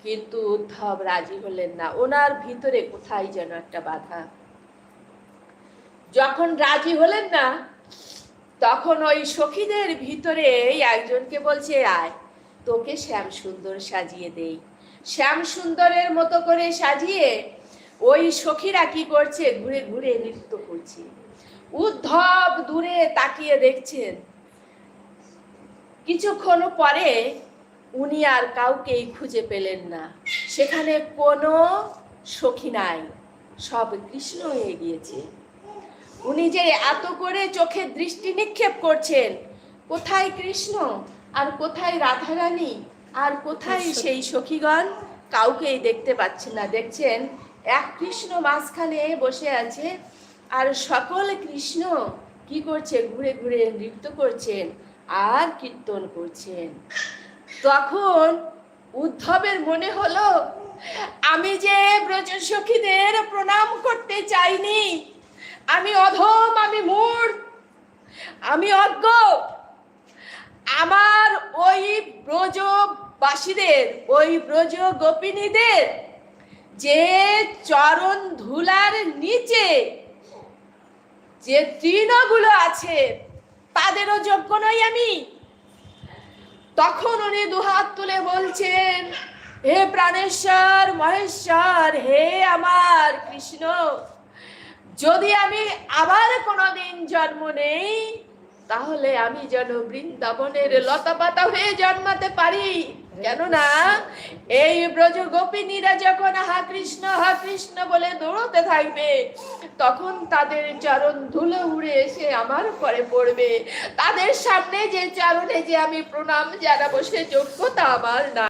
কিন্তু উদ্ধব রাজি হলেন না। ওনার ভিতরে কোথায় যেন একটা বাধা। যখন রাজি হলেন না, তখন ওই সখীদের ভিতরে একজনকে বলছে, আয় তোকে শ্যাম সুন্দর সাজিয়ে দেই। শ্যাম সুন্দরের মতো করে সাজিয়ে ওই সখীরা কি করছে, ঘুরে ঘুরে নৃত্য করছে। উদ্ধব দূরে তাকিয়ে দেখছেন। কিছুক্ষণ পরে উনি আর কাউকেই খুঁজে পেলেন না। সেখানে কোনো সখী নাই, সব কৃষ্ণ হয়ে গিয়েছে। উনি যে এত করে চোখে দৃষ্টি নিক্ষেপ করছেন, কোথায় কৃষ্ণ আর কোথায় রাধারানী আর কোথায় সেই সখীগণ, কাউকেই দেখতে পাচ্ছেন না। দেখছেন এক কৃষ্ণ মাঝখানে বসে আছে, আর সকল কৃষ্ণ কি করছে, ঘুরে ঘুরে নৃত্য করছেন আর কীর্তন করছেন। তখন উদ্ধবের মনে হলো, আমি যে ব্রজ সখীদের প্রণাম করতে চাইনি, আমি অধম, আমি মূঢ়, আমি অজ্ঞ। আমার ওই ব্রজবাসীদের, ওই ব্রজ গোপিনীদের যে চরণ ধুলার নিচে যে তৃণগুলো আছে, তাদেরও যোগ্য নই আমি। তখন উনি দুহাত তুলে বলছেন, হে প্রাণেশ্বর মহেশ্বর, হে আমার কৃষ্ণ, যদি আমি আবার কোনোদিন জন্ম নেই, তাহলে আমি যেন বৃন্দাবনের লতাপাতা হয়ে জন্মাতে পারি। কেননা এই ব্রজ গোপিনীরা যখন হা কৃষ্ণ বলে দৌড়তে থাকবে, তখন তাদের চরণ ধুলো উড়ে এসে আমার পরে পড়বে। তাদের সামনে যে চরণে যে আমি প্রণাম জানাবো, সে যোগ্যতা আমার না।